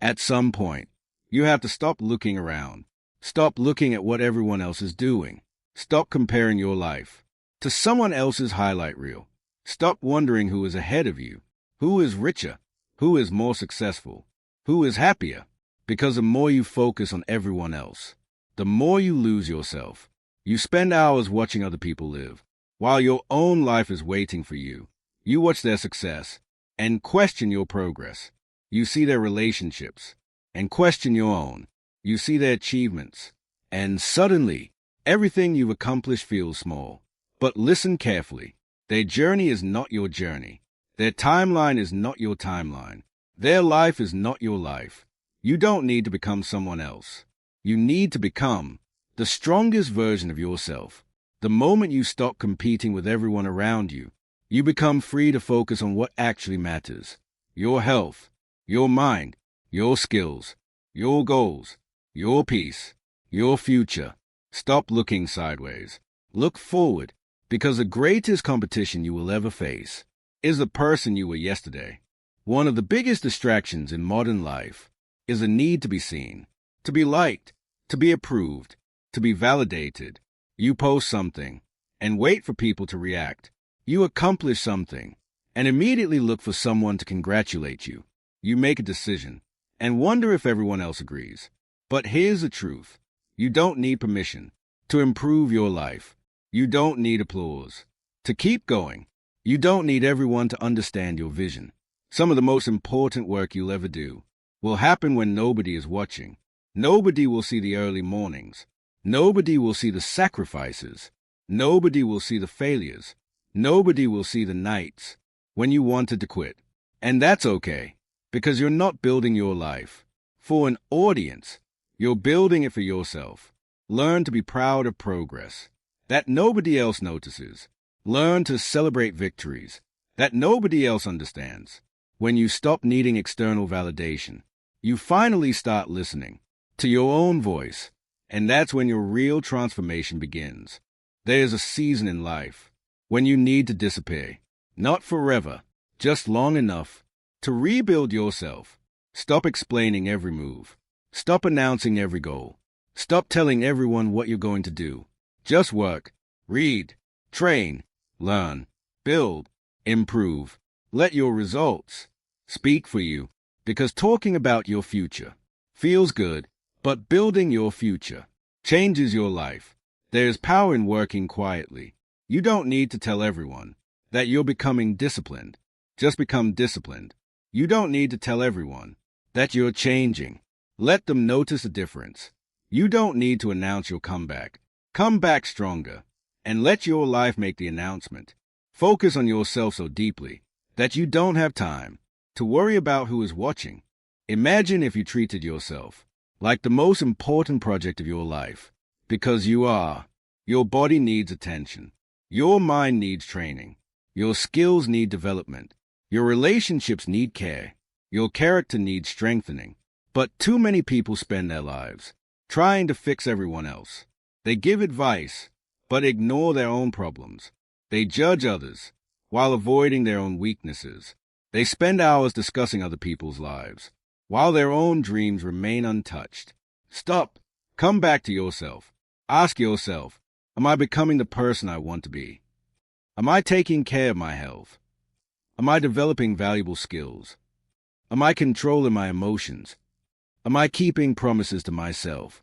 At some point, you have to stop looking around. Stop looking at what everyone else is doing. Stop comparing your life to someone else's highlight reel. Stop wondering who is ahead of you, who is richer, who is more successful, who is happier. Because the more you focus on everyone else, the more you lose yourself. You spend hours watching other people live, while your own life is waiting for you. You watch their success and question your progress. You see their relationships and question your own. You see their achievements, and suddenly, everything you've accomplished feels small. But listen carefully. Their journey is not your journey. Their timeline is not your timeline. Their life is not your life. You don't need to become someone else. You need to become the strongest version of yourself. The moment you stop competing with everyone around you, you become free to focus on what actually matters. Your health, your mind, your skills, your goals, your peace, your future. Stop looking sideways. Look forward, because the greatest competition you will ever face is the person you were yesterday. One of the biggest distractions in modern life is the need to be seen, to be liked, to be approved, to be validated. You post something and wait for people to react. You accomplish something and immediately look for someone to congratulate you. You make a decision and wonder if everyone else agrees. But here's the truth. You don't need permission to improve your life. You don't need applause to keep going. You don't need everyone to understand your vision. Some of the most important work you'll ever do will happen when nobody is watching. Nobody will see the early mornings. Nobody will see the sacrifices. Nobody will see the failures. Nobody will see the nights when you wanted to quit. And that's okay, because you're not building your life for an audience. You're building it for yourself. Learn to be proud of progress that nobody else notices. Learn to celebrate victories that nobody else understands. When you stop needing external validation, you finally start listening to your own voice, and that's when your real transformation begins. There's a season in life when you need to disappear, not forever, just long enough to rebuild yourself. Stop explaining every move. Stop announcing every goal. Stop telling everyone what you're going to do. Just work, read, train, learn, build, improve. Let your results speak for you, because talking about your future feels good, but building your future changes your life. There's power in working quietly. You don't need to tell everyone that you're becoming disciplined. Just become disciplined. You don't need to tell everyone that you're changing. Let them notice the difference. You don't need to announce your comeback. Come back stronger, and let your life make the announcement. Focus on yourself so deeply that you don't have time to worry about who is watching. Imagine if you treated yourself like the most important project of your life, because you are. Your body needs attention. Your mind needs training. Your skills need development. Your relationships need care. Your character needs strengthening. But too many people spend their lives trying to fix everyone else. They give advice, but ignore their own problems. They judge others while avoiding their own weaknesses. They spend hours discussing other people's lives, while their own dreams remain untouched. Stop. Come back to yourself. Ask yourself, am I becoming the person I want to be? Am I taking care of my health? Am I developing valuable skills? Am I controlling my emotions? Am I keeping promises to myself?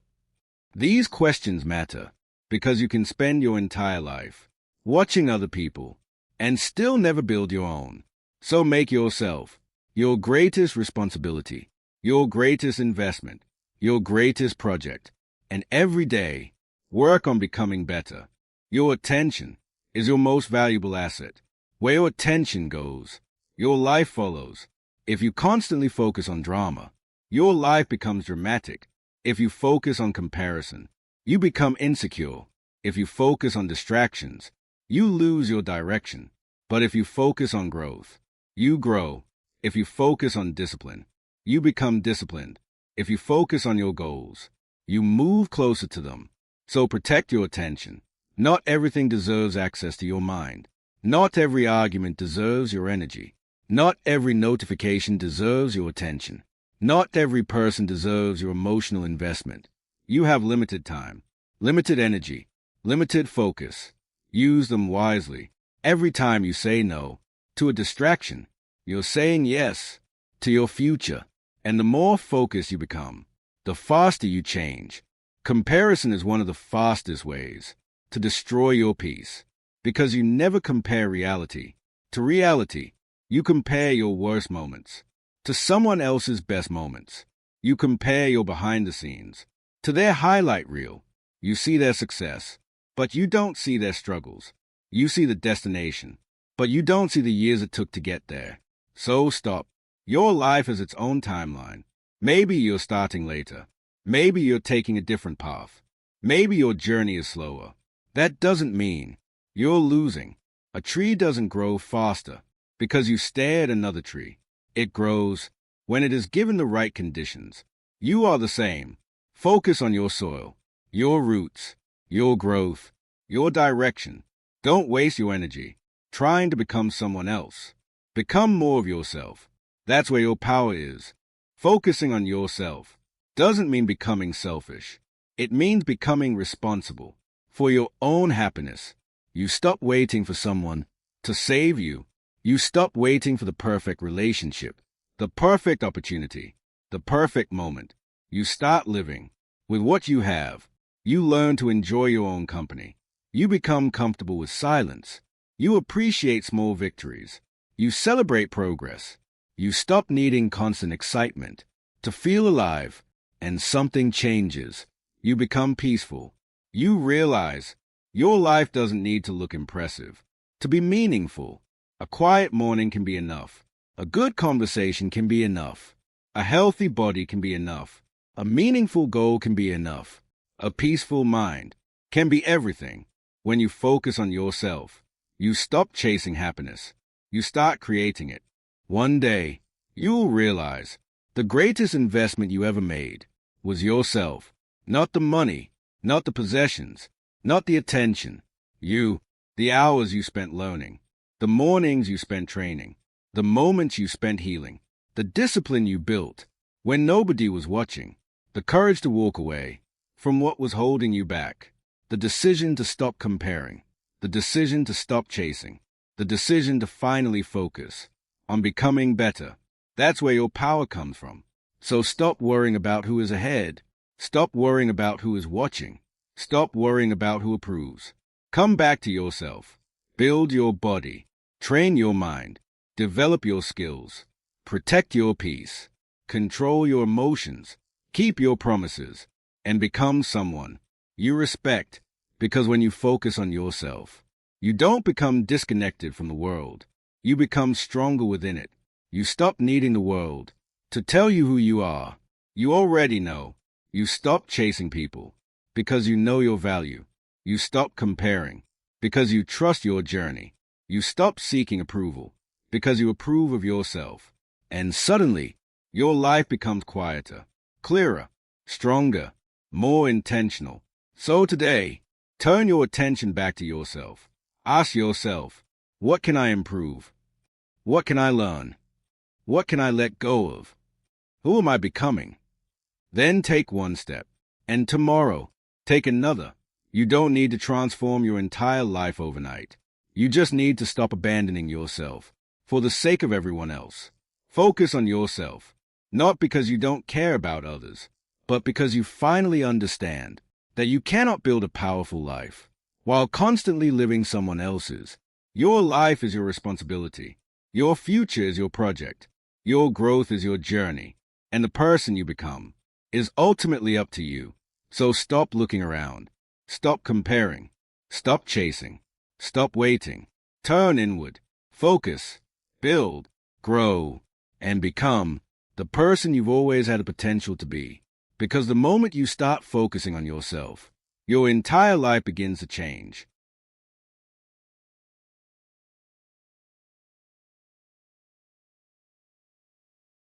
These questions matter because you can spend your entire life watching other people and still never build your own. So make yourself your greatest responsibility, your greatest investment, your greatest project, and every day work on becoming better. Your attention is your most valuable asset. Where your attention goes, your life follows. If you constantly focus on drama, your life becomes dramatic. If you focus on comparison, you become insecure. If you focus on distractions, you lose your direction. But if you focus on growth, you grow. If you focus on discipline, you become disciplined. If you focus on your goals, you move closer to them. So protect your attention. Not everything deserves access to your mind. Not every argument deserves your energy. Not every notification deserves your attention. Not every person deserves your emotional investment. You have limited time, limited energy, limited focus. Use them wisely. Every time you say no to a distraction, you're saying yes to your future. And the more focused you become, the faster you change. Comparison is one of the fastest ways to destroy your peace, because you never compare reality to reality. You compare your worst moments to someone else's best moments. You compare your behind the scenes to their highlight reel. You see their success, but you don't see their struggles. You see the destination, but you don't see the years it took to get there. So stop. Your life has its own timeline. Maybe you're starting later. Maybe you're taking a different path. Maybe your journey is slower. That doesn't mean you're losing. A tree doesn't grow faster because you stare at another tree. It grows when it is given the right conditions. You are the same. Focus on your soil, your roots, your growth, your direction. Don't waste your energy trying to become someone else. Become more of yourself. That's where your power is. Focusing on yourself doesn't mean becoming selfish. It means becoming responsible for your own happiness. You stop waiting for someone to save you. You stop waiting for the perfect relationship, the perfect opportunity, the perfect moment. You start living with what you have. You learn to enjoy your own company. You become comfortable with silence. You appreciate small victories. You celebrate progress. You stop needing constant excitement to feel alive, and something changes. You become peaceful. You realize your life doesn't need to look impressive to be meaningful. A quiet morning can be enough. A good conversation can be enough. A healthy body can be enough. A meaningful goal can be enough. A peaceful mind can be everything. When you focus on yourself, you stop chasing happiness. You start creating it. One day, you'll realize the greatest investment you ever made was yourself. Not the money, not the possessions, not the attention. You, the hours you spent learning, the mornings you spent training, the moments you spent healing, the discipline you built when nobody was watching, the courage to walk away from what was holding you back, the decision to stop comparing, the decision to stop chasing, the decision to finally focus on becoming better. That's where your power comes from. So stop worrying about who is ahead. Stop worrying about who is watching. Stop worrying about who approves. Come back to yourself. Build your body. Train your mind. Develop your skills. Protect your peace. Control your emotions. Keep your promises. And become someone you respect. Because when you focus on yourself, you don't become disconnected from the world. You become stronger within it. You stop needing the world to tell you who you are. You already know. You stop chasing people because you know your value. You stop comparing because you trust your journey. You stop seeking approval because you approve of yourself. And suddenly, your life becomes quieter, clearer, stronger, more intentional. So today, turn your attention back to yourself. Ask yourself, what can I improve? What can I learn? What can I let go of? Who am I becoming? Then take one step, and tomorrow, take another. You don't need to transform your entire life overnight. You just need to stop abandoning yourself for the sake of everyone else. Focus on yourself, not because you don't care about others, but because you finally understand that you cannot build a powerful life while constantly living someone else's. Your life is your responsibility. Your future is your project. Your growth is your journey. And the person you become is ultimately up to you. So stop looking around. Stop comparing. Stop chasing. Stop waiting. Turn inward. Focus. Build. Grow. And become the person you've always had the potential to be. Because the moment you start focusing on yourself, your entire life begins to change.